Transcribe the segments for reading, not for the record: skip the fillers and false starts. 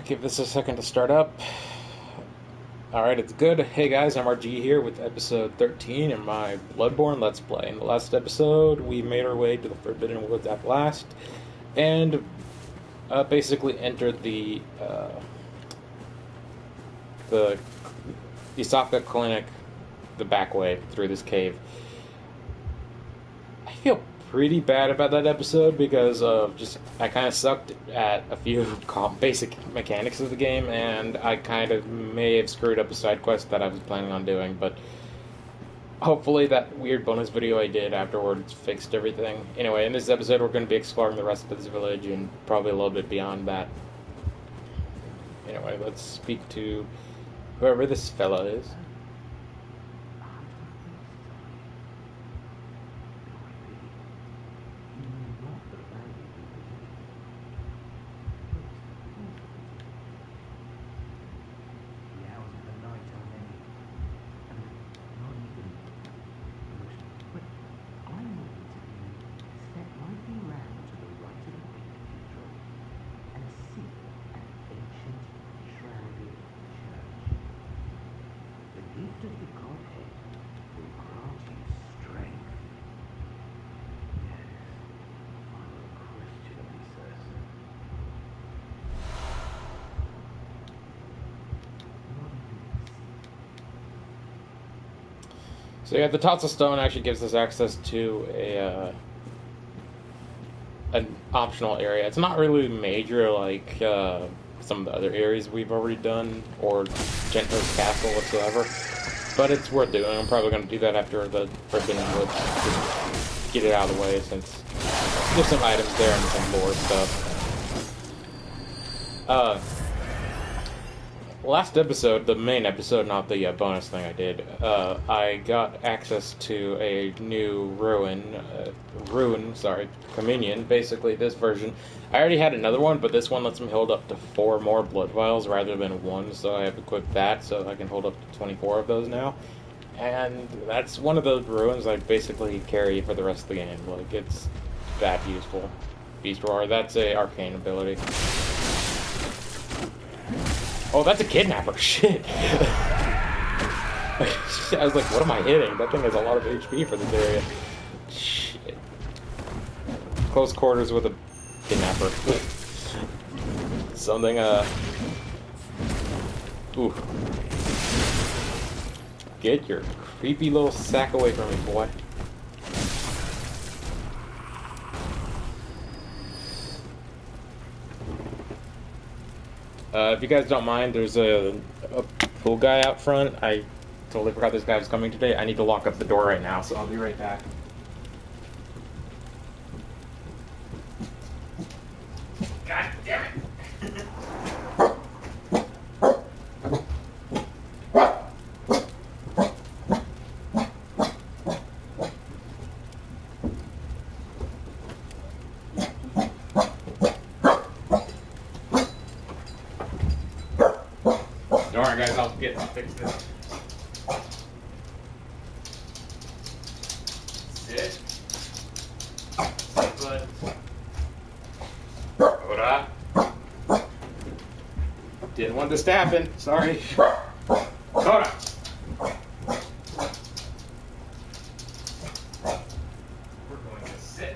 Give this a second to start up. Alright, it's good. Hey guys, I'm RG here with episode 13 in my Bloodborne Let's Play. In the last episode, we made our way to the Forbidden Woods at last, and basically entered the Isaka Clinic the back way through this cave. I feel pretty bad about that episode because of I kind of sucked at a few basic mechanics of the game, and I kind of may have screwed up a side quest that I was planning on doing, but hopefully that weird bonus video I did afterwards fixed everything. Anyway, in this episode we're going to be exploring the rest of this village and probably a little bit beyond that. Anyway, let's speak to whoever this fella is. So yeah, the Tots of Stone actually gives us access to an optional area. It's not really major like some of the other areas we've already done, or Gento's Castle whatsoever, but it's worth doing. I'm probably going to do that after the Forbidden Woods, just get it out of the way, since there's some items there and some lore stuff. Last episode, the main episode, not the bonus thing I did, I got access to a new communion, basically this version. I already had another one, but this one lets me hold up to 4 more blood vials rather than 1, so I have equipped that, so I can hold up to 24 of those now. And that's one of the ruins I basically carry for the rest of the game. Like, it's that useful. Beast Roar, that's a arcane ability. Oh, that's a kidnapper. Shit. I was like, what am I hitting? That thing has a lot of HP for this area. Shit. Close quarters with a kidnapper. Something, Ooh. Get your creepy little sack away from me, boy. If you guys don't mind, there's a pool guy out front. I totally forgot this guy was coming today. I need to lock up the door right now, so I'll be right back. God damn it! Don't worry, guys, I'll fix this. Sit. Sit, bud. Hold on. Didn't want this to happen. Sorry. Hold on. We're going to sit.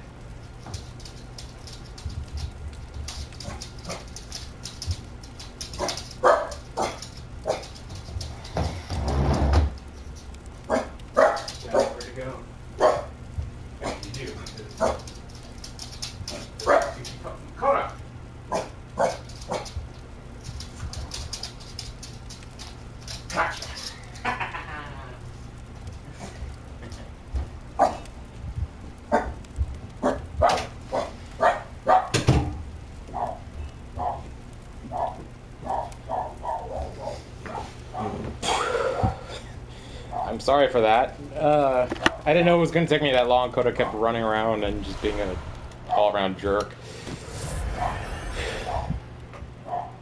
I'm sorry for that. I didn't know it was going to take me that long. Coda kept running around and just being an all-around jerk.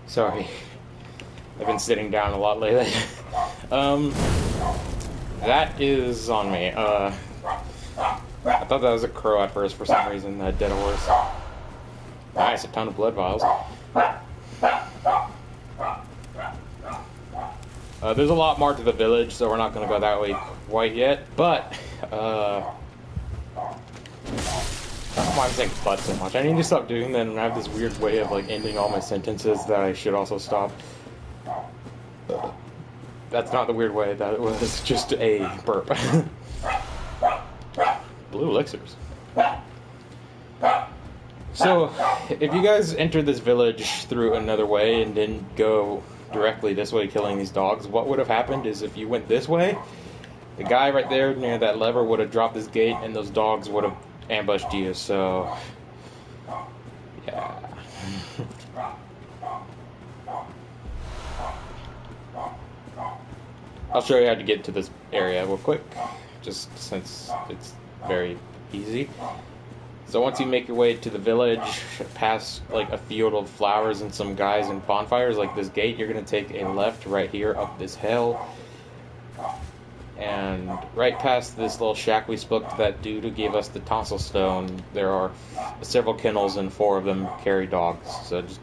Sorry. I've been sitting down a lot lately. That is on me. I thought that was a crow at first for some reason, that dead horse. Nice, a ton of blood vials. There's a lot more to the village, so we're not going to go that way quite yet, but, I don't know why I'm saying but so much. I need to stop doing that, and I have this weird way of, like, ending all my sentences that I should also stop. That's not the weird way, that was just a burp. Blue elixirs. So, if you guys entered this village through another way and didn't go directly this way killing these dogs, what would have happened is if you went this way, the guy right there near that lever would have dropped this gate and those dogs would have ambushed you, so... yeah. I'll show you how to get to this area real quick, just since it's very easy. So once you make your way to the village, past like a field of flowers and some guys and bonfires like this gate, you're going to take a left right here up this hill. And right past this little shack we spoke to that dude who gave us the tonsil stone, there are several kennels and 4 of them carry dogs. So just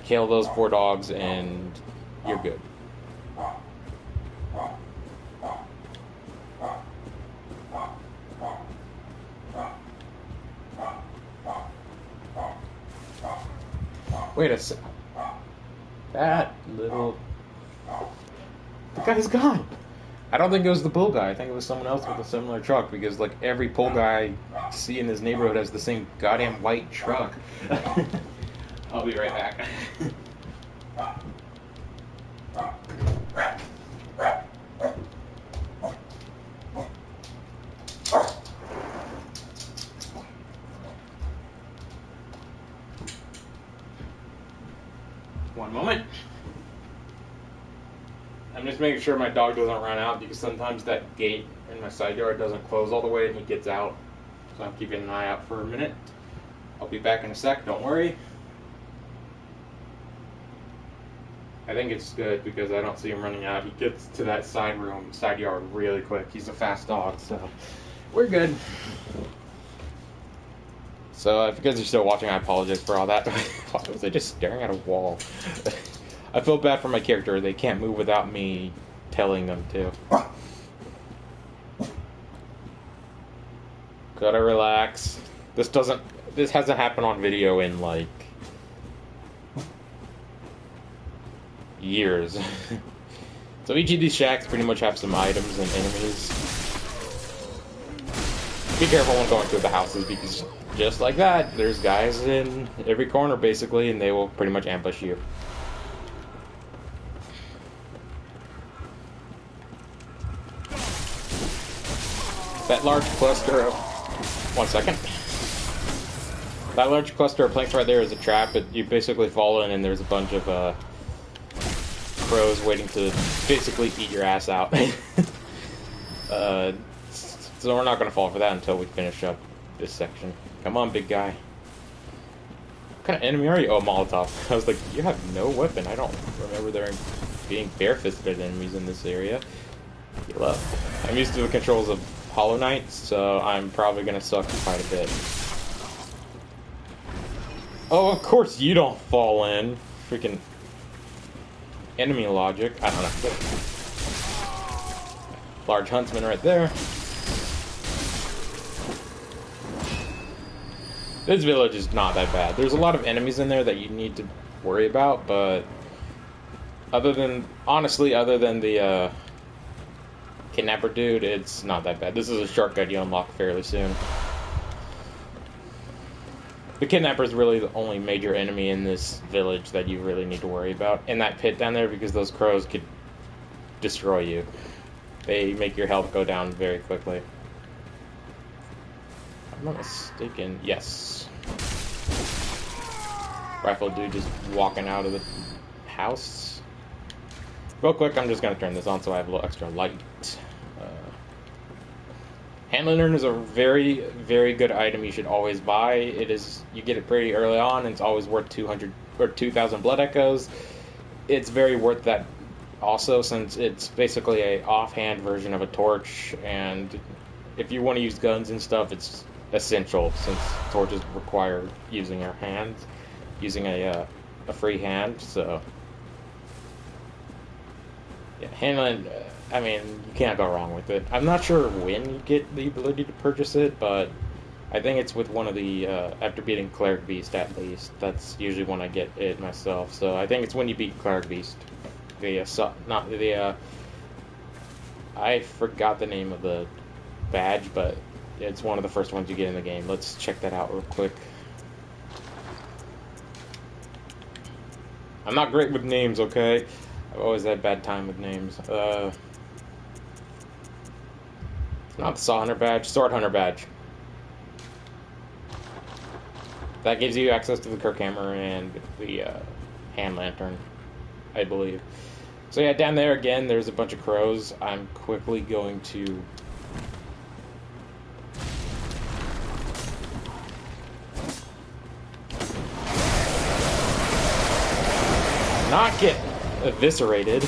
kill those 4 dogs and you're good. Wait a sec. That little... the guy's gone. I don't think it was the pool guy. I think it was someone else with a similar truck, because like every pool guy I see in this neighborhood has the same goddamn white truck. I'll be right back. One moment. I'm just making sure my dog doesn't run out, because sometimes that gate in my side yard doesn't close all the way and he gets out. So I'm keeping an eye out for a minute. I'll be back in a sec, don't worry. I think it's good because I don't see him running out. He gets to that side yard really quick. He's a fast dog, so we're good. So if you guys are still watching, I apologize for all that. Why was I just staring at a wall? I feel bad for my character. They can't move without me telling them to. Gotta relax. This hasn't happened on video in like years. So each of these shacks pretty much have some items and enemies. Be careful when going through the houses, because just like that, there's guys in every corner basically, and they will pretty much ambush you. That large cluster of... one second. That large cluster of planks right there is a trap. You basically fall in and there's a bunch of crows waiting to basically eat your ass out. So we're not going to fall for that until we finish up this section. Come on, big guy. What kind of enemy are you? Oh, Molotov. I was like, you have no weapon. I don't remember there being bare-fisted enemies in this area. Heal up. I'm used to the controls of Hollow Knight, so I'm probably going to suck quite a bit. Oh, of course you don't fall in. Freaking enemy logic. I don't know. Large huntsman right there. This village is not that bad. There's a lot of enemies in there that you need to worry about, but honestly, other than the kidnapper dude, it's not that bad. This is a shortcut you unlock fairly soon. The kidnapper is really the only major enemy in this village that you really need to worry about. In that pit down there, because those crows could destroy you. They make your health go down very quickly. I'm not mistaken. Yes. Rifle dude just walking out of the house. Real quick, I'm just going to turn this on so I have a little extra light. Hand lantern is a very, very good item you should always buy. You get it pretty early on, and it's always worth 200 or 2,000 blood echoes. It's very worth that also, since it's basically a offhand version of a torch, and if you want to use guns and stuff, it's essential, since torches require using your hands, using a a free hand, so yeah, handling. I mean, you can't go wrong with it. I'm not sure when you get the ability to purchase it, but I think it's with one of the after beating Cleric Beast at least. That's usually when I get it myself. So I think it's when you beat Cleric Beast. Not the I forgot the name of the badge, but it's one of the first ones you get in the game. Let's check that out real quick. I'm not great with names, okay? I've always had bad time with names. It's not the Saw Hunter badge, Sword Hunter badge. That gives you access to the Kirk Hammer and the hand lantern, I believe. So yeah, down there again, there's a bunch of crows. I'm quickly going to not get eviscerated.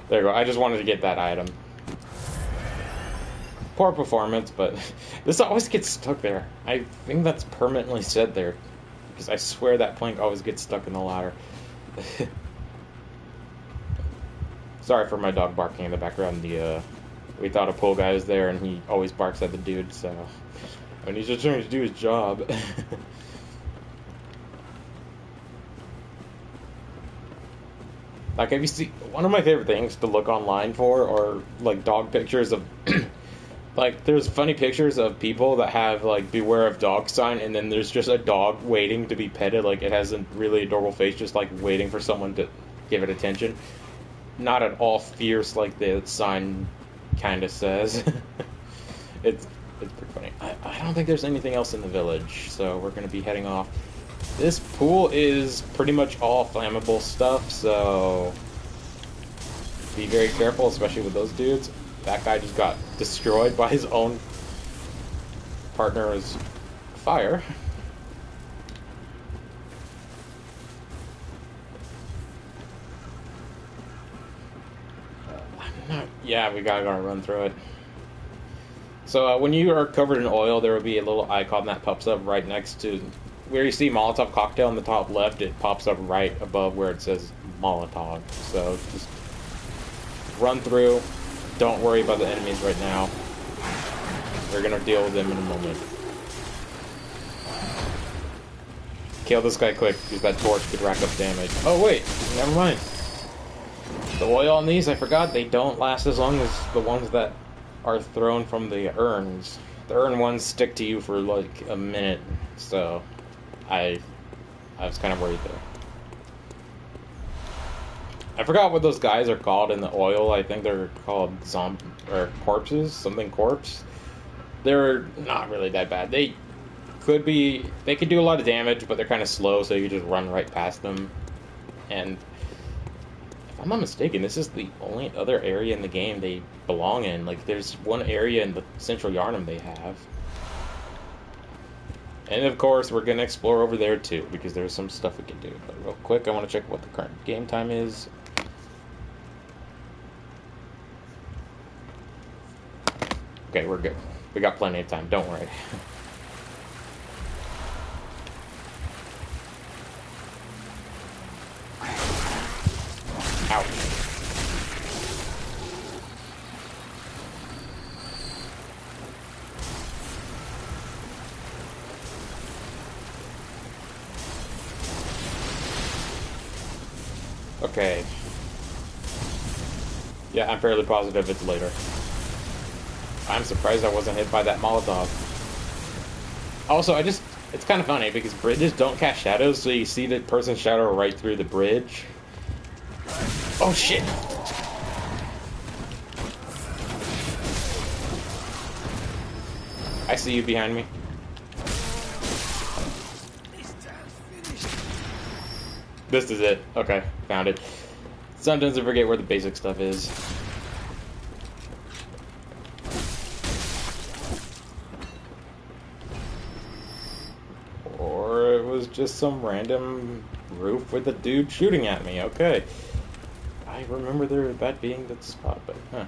There you go. I just wanted to get that item. Poor performance, but this always gets stuck there. I think that's permanently set there, because I swear that plank always gets stuck in the ladder. Sorry for my dog barking in the background. We thought a pool guy was there, and he always barks at the dude, so when he's just trying to do his job. Like, have you seen, one of my favorite things to look online for are, like, dog pictures of, like, there's funny pictures of people that have, like, beware of dog sign, and then there's just a dog waiting to be petted, like, it has a really adorable face, just, like, waiting for someone to give it attention. Not at all fierce, like the sign kind of says. It's pretty funny. I don't think there's anything else in the village, so we're going to be heading off. This pool is pretty much all flammable stuff, so be very careful, especially with those dudes. That guy just got destroyed by his own partner's fire. Yeah, we gotta run through it. So when you are covered in oil, there will be a little icon that pops up right next to where you see Molotov cocktail in the top left. It pops up right above where it says Molotov. So just run through. Don't worry about the enemies right now. We're gonna deal with them in a moment. Kill this guy quick, because that torch could rack up damage. Oh wait, never mind. The oil on these, I forgot, they don't last as long as the ones that are thrown from the urns. The urn ones stick to you for like a minute, so I was kind of worried there. I forgot what those guys are called in the oil. I think they're called corpses, something corpse. They're not really that bad. They could do a lot of damage, but they're kind of slow, so you just run right past them. And if I'm not mistaken, this is the only other area in the game they belong in. Like, there's one area in the Central Yharnam they have. And of course, we're going to explore over there too, because there's some stuff we can do. But real quick, I want to check what the current game time is. Okay, we're good. We got plenty of time, don't worry. Ouch. Okay. Yeah, I'm fairly positive it's later. I'm surprised I wasn't hit by that Molotov. Also, it's kind of funny because bridges don't cast shadows, so you see the person's shadow right through the bridge. Oh shit! I see you behind me. This is it. Okay, found it. Sometimes I forget where the basic stuff is. Or it was just some random roof with a dude shooting at me. Okay. I remember that being the spot, but huh.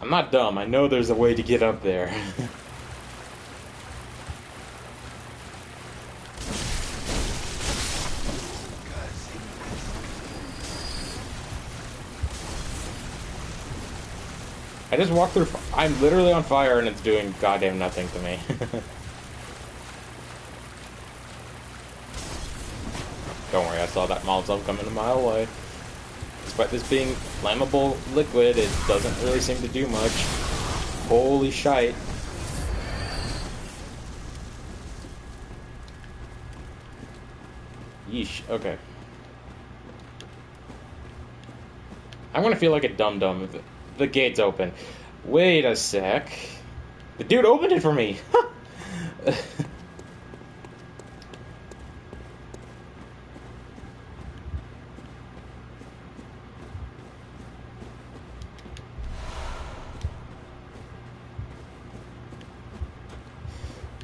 I'm not dumb. I know there's a way to get up there. I just walked through... I'm literally on fire and it's doing goddamn nothing to me. Don't worry, I saw that Molotov coming a mile away. Despite this being flammable liquid, it doesn't really seem to do much. Holy shite. Yeesh, okay. I'm gonna feel like a dum-dum if the gate's open. Wait a sec. The dude opened it for me!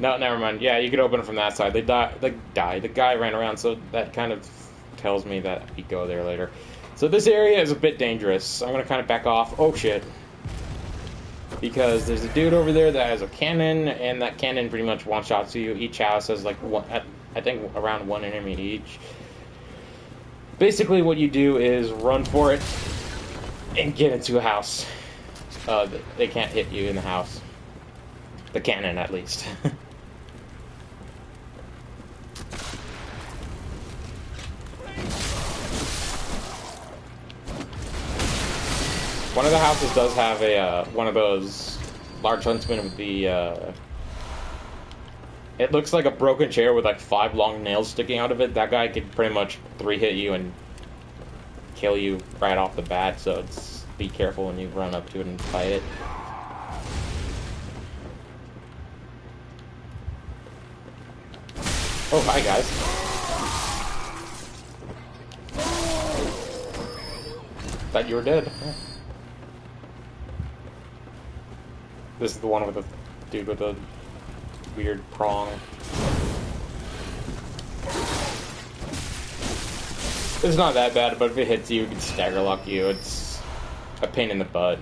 No, never mind. Yeah, you could open it from that side. They died. The guy ran around, so that kind of tells me that we go there later. So this area is a bit dangerous. I'm gonna kind of back off. Oh shit! Because there's a dude over there that has a cannon, and that cannon pretty much one-shots you. Each house has like one, I think around one enemy each. Basically, what you do is run for it and get into a house. They can't hit you in the house. The cannon, at least. One of the houses does have a one of those large huntsmen with the. It looks like a broken chair with like 5 long nails sticking out of it. That guy could pretty much 3-hit you and kill you right off the bat. So it's, be careful when you run up to it and fight it. Oh, hi guys. Thought you were dead. Oh. This is the one with the dude with the weird prong. It's not that bad, but if it hits you, it can stagger lock you. It's a pain in the butt.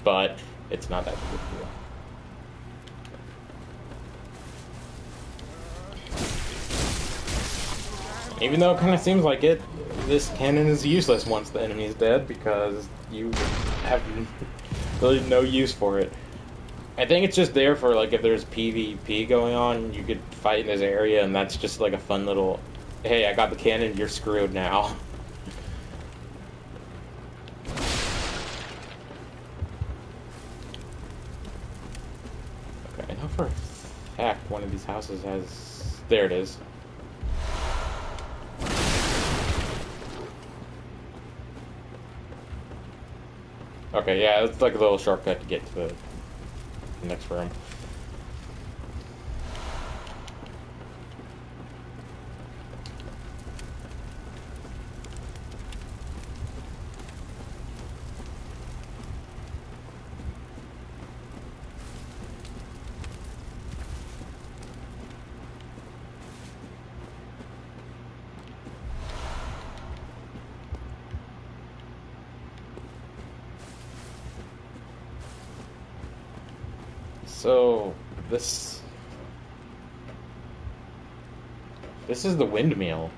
But it's not that big of a deal. Even though it kind of seems like it, this cannon is useless once the enemy is dead because you have really no use for it. I think it's just there for like if there's PvP going on, you could fight in this area, and that's just like a fun little, hey, I got the cannon, you're screwed now. Okay, I know for a fact one of these houses has, there it is. Okay, yeah, it's like a little shortcut to get to the next room. So, this is the windmill.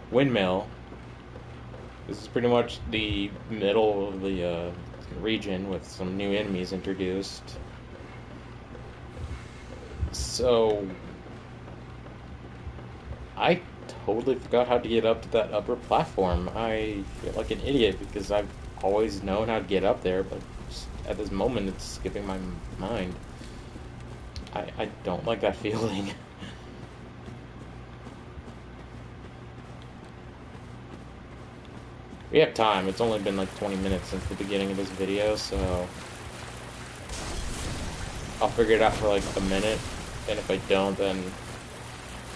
This is pretty much the middle of the region with some new enemies introduced. So, I totally forgot how to get up to that upper platform. I feel like an idiot because I've always known how to get up there, but just at this moment it's skipping my mind. I don't like that feeling. We have time. It's only been like 20 minutes since the beginning of this video, so I'll figure it out for like a minute, and if I don't, then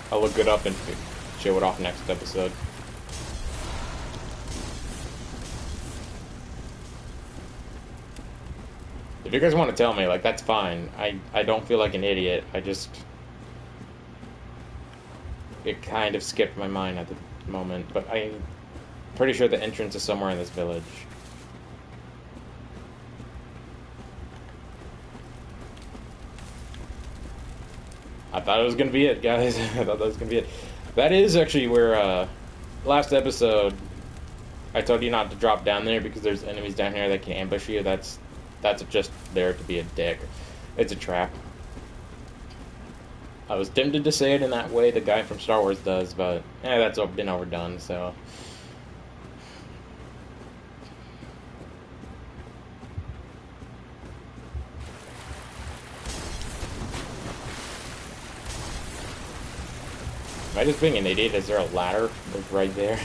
I'll look it up and show it off next episode. If you guys want to tell me, like, that's fine. I don't feel like an idiot. It kind of skipped my mind at the moment, but I'm pretty sure the entrance is somewhere in this village. I thought it was gonna be it, guys. I thought that was gonna be it. That is actually where, last episode, I told you not to drop down there because there's enemies down here that can ambush you. That's just there to be a dick. It's a trap. I was tempted to say it in that way the guy from Star Wars does, but that's been overdone, so... Am I just being an idiot? Is there a ladder right there?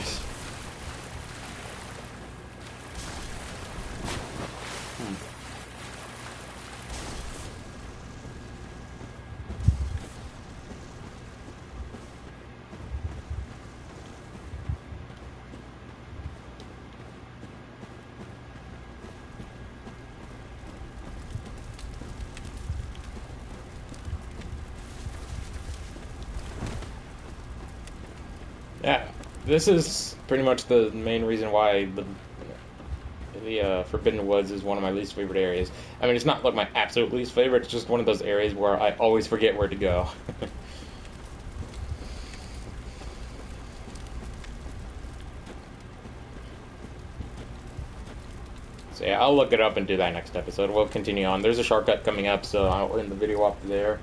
Yeah, this is pretty much the main reason why the Forbidden Woods is one of my least favorite areas. I mean, it's not like my absolute least favorite, it's just one of those areas where I always forget where to go. So yeah, I'll look it up and do that next episode. We'll continue on. There's a shortcut coming up, so I'll end the video off there.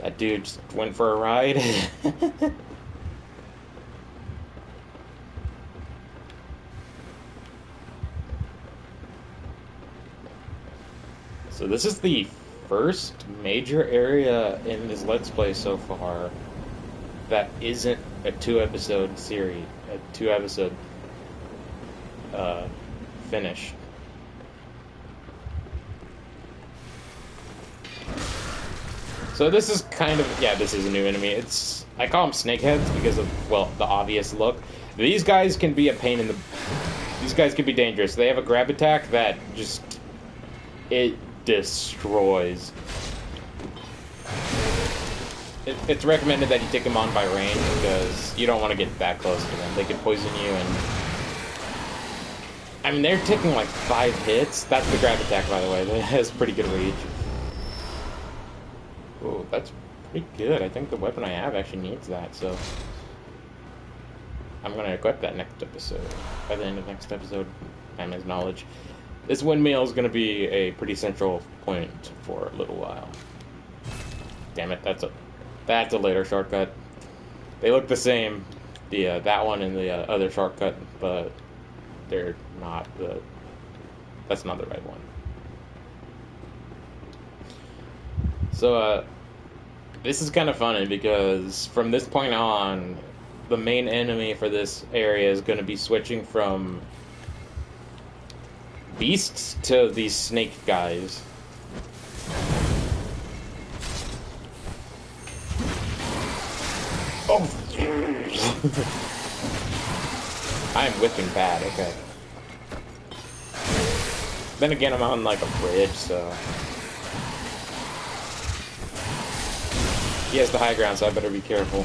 That dude just went for a ride. So this is the first major area in this Let's Play so far that isn't a 2-episode series, a 2-episode finish. So this is kind of, yeah, this is a new enemy. I call them snakeheads because of, well, the obvious look. These guys can be a pain in the... These guys can be dangerous. They have a grab attack that just... It destroys. It's recommended that you take them on by range because you don't want to get that close to them. They could poison you and... I mean, they're taking like 5 hits. That's the grab attack, by the way. That has pretty good reach. Oh, that's pretty good. I think the weapon I have actually needs that, so... I'm going to equip that next episode. By the end of next episode, time is knowledge. This windmill is going to be a pretty central point for a little while. Damn it, that's a later shortcut. They look the same, that one and the other shortcut, but they're not that's not the right one. So, this is kind of funny because from this point on, the main enemy for this area is going to be switching from beasts to these snake guys. Oh! I'm whipping bad, okay. Then again, I'm on like a bridge, so... He has the high ground, so I better be careful.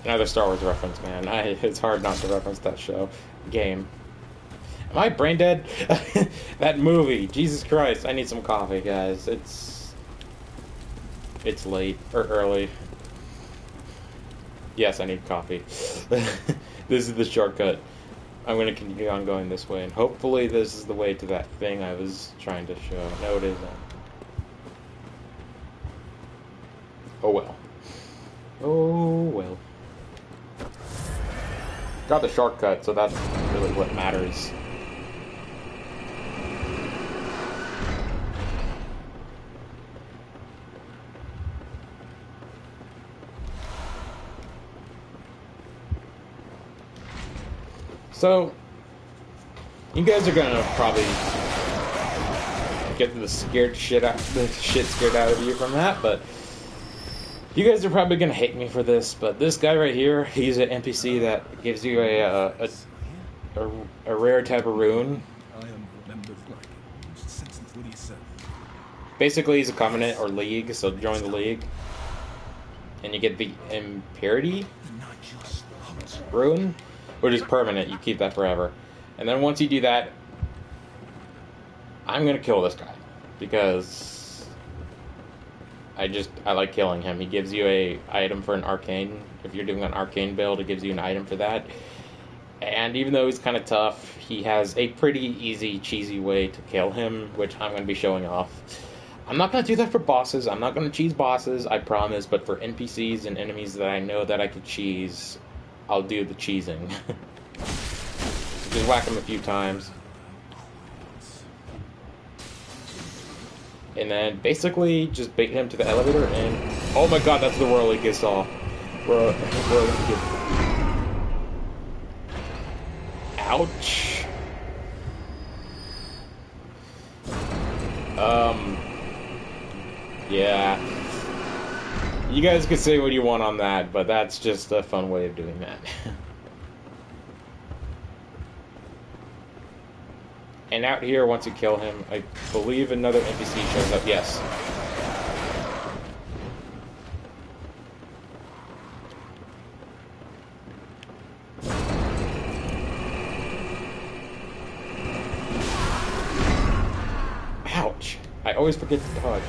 Another Star Wars reference, man. It's hard not to reference that game. Am I brain dead? That movie, Jesus Christ! I need some coffee, guys. It's late or early. Yes, I need coffee. This is the shortcut. I'm going to continue on going this way, and hopefully this is the way to that thing I was trying to show. No, it isn't. Oh well. Oh well. Got the shortcut, so that's really what matters. So, you guys are gonna probably get the shit scared out of you from that, but you guys are probably gonna hate me for this. But this guy right here, he's an NPC that gives you a rare type of rune. Basically, he's a covenant or league, so join the league, and you get the impurity rune, which is permanent. You keep that forever. And then once you do that, I'm going to kill this guy. Because I like killing him. He gives you a item for an arcane. If you're doing an arcane build, it gives you an item for that. And even though he's kind of tough, he has a pretty easy, cheesy way to kill him, which I'm going to be showing off. I'm not going to do that for bosses. I'm not going to cheese bosses, I promise. But for NPCs and enemies that I know that I could cheese, I'll do the cheesing. Just whack him a few times. And then basically just bait him to the elevator and... Oh my god, that's the Whirly Gistol. Ouch. Yeah. You guys can say what you want on that, but that's just a fun way of doing that. And out here, once you kill him, I believe another NPC shows up. Yes. Ouch. I always forget to dodge.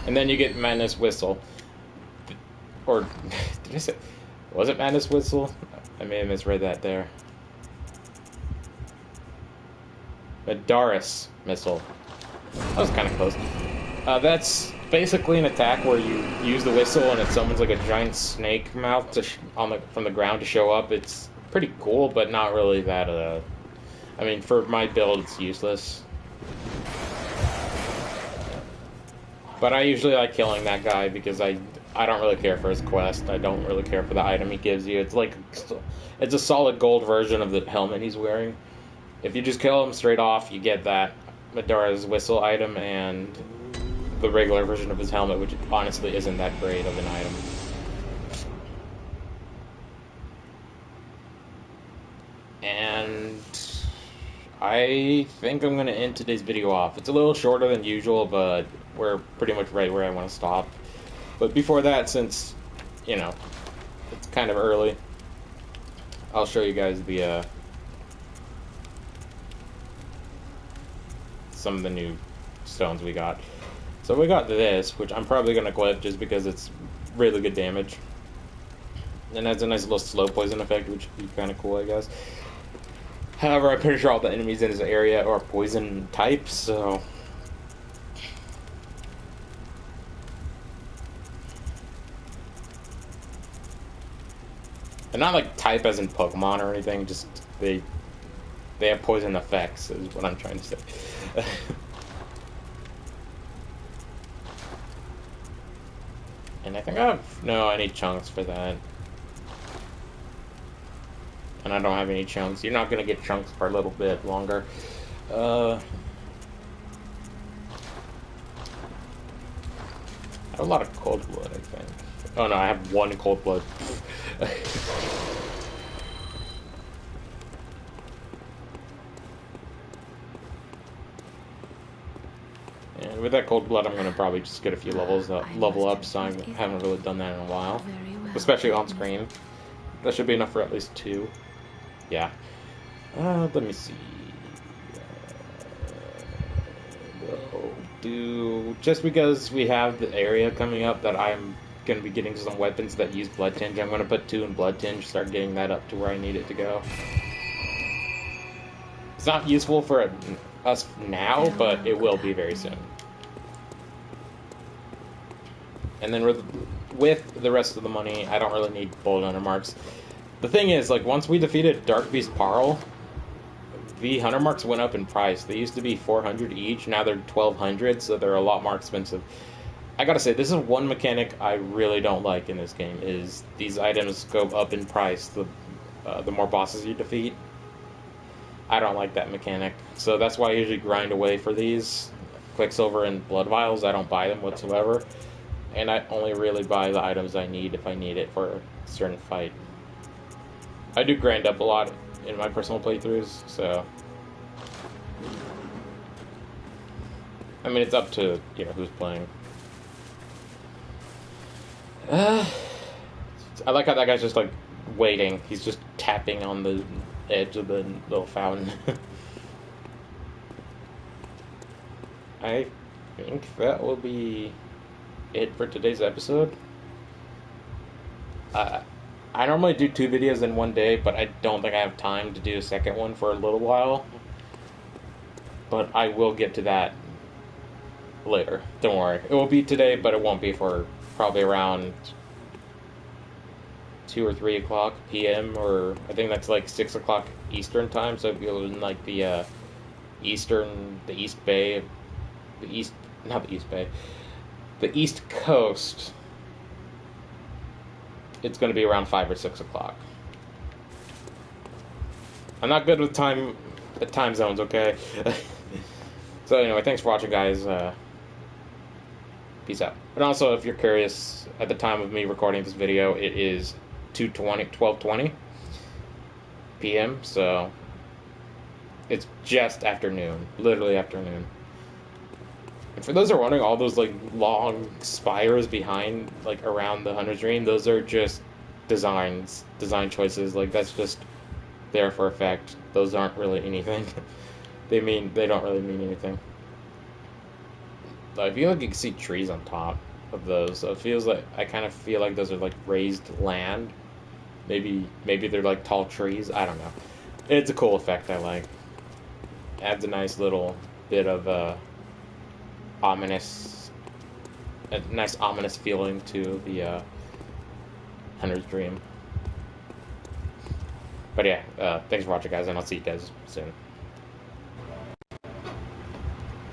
And then you get Madness Whistle. Or, did I say... Was it Madness Whistle? I may have misread that there. Madaris Missile. That was kind of close. That's basically an attack where you use the whistle and it summons like a giant snake mouth to from the ground to show up. It's pretty cool, but not really that, I mean, for my build, it's useless. But I usually like killing that guy because I don't really care for his quest. I don't really care for the item he gives you. It's like, it's a solid gold version of the helmet he's wearing. If you just kill him straight off, you get that Madara's Whistle item and the regular version of his helmet, which honestly isn't that great of an item. And I think I'm going to end today's video off. It's a little shorter than usual, but we're pretty much right where I want to stop. But before that, since, you know, it's kind of early, I'll show you guys the, some of the new stones we got. So we got this, which I'm probably going to clip just because it's really good damage. And has a nice little slow poison effect, which would be kind of cool, I guess. However, I'm pretty sure all the enemies in this area are poison types, so... And not like type as in Pokemon or anything, just they have poison effects, is what I'm trying to say. And I think I need chunks for that. And I don't have any chunks. You're not gonna get chunks for a little bit longer. I have a lot of cold blood, I think. Oh no, I have one cold blood. And with that cold blood, I'm gonna probably just get a few level up, so I haven't really done that in a while. Especially on screen. That should be enough for at least 2. Yeah. Let me see. We'll do... Just because we have the area coming up that I'm going to be getting some weapons that use Blood Tinge, I'm going to put 2 in Blood Tinge, start getting that up to where I need it to go. It's not useful for us now, but it will be very soon. And then with the rest of the money, I don't really need gold hunter marks. The thing is, like, once we defeated Dark Beast Parl, the hunter marks went up in price. They used to be 400 each, now they're 1200, so they're a lot more expensive. I gotta say, this is one mechanic I really don't like in this game, is these items go up in price the more bosses you defeat. I don't like that mechanic, so that's why I usually grind away for these. Quicksilver and Blood Vials, I don't buy them whatsoever. And I only really buy the items I need if I need it for a certain fight. I do grind up a lot in my personal playthroughs, so... I mean, it's up to, you know, who's playing. I like how that guy's just, like, waiting. He's just tapping on the edge of the little fountain. I think that will be it for today's episode. I normally do 2 videos in one day, but I don't think I have time to do a second one for a little while. But I will get to that later. Don't worry. It will be today, but it won't be for probably around 2 or 3 o'clock p.m. or I think that's like 6 o'clock Eastern time. So if you're in like the the East Bay, not the East Bay, the East Coast, it's going to be around 5 or 6 o'clock. I'm not good with time zones, okay? So anyway, thanks for watching, guys. Peace out. And also, if you're curious, at the time of me recording this video, it is 12:20 p.m., so it's just afternoon. Literally afternoon. And for those who are wondering, all those, like, long spires behind, like, around the Hunter's Dream, those are just design choices. Like, that's just there for effect. Those aren't really anything. They don't really mean anything. I feel like you can see trees on top of those, so it feels like, I kind of feel like those are like raised land. Maybe they're like tall trees. I don't know. It's a cool effect I like. Adds a nice little bit of a nice ominous feeling to the Hunter's Dream. But yeah, thanks for watching, guys, and I'll see you guys soon.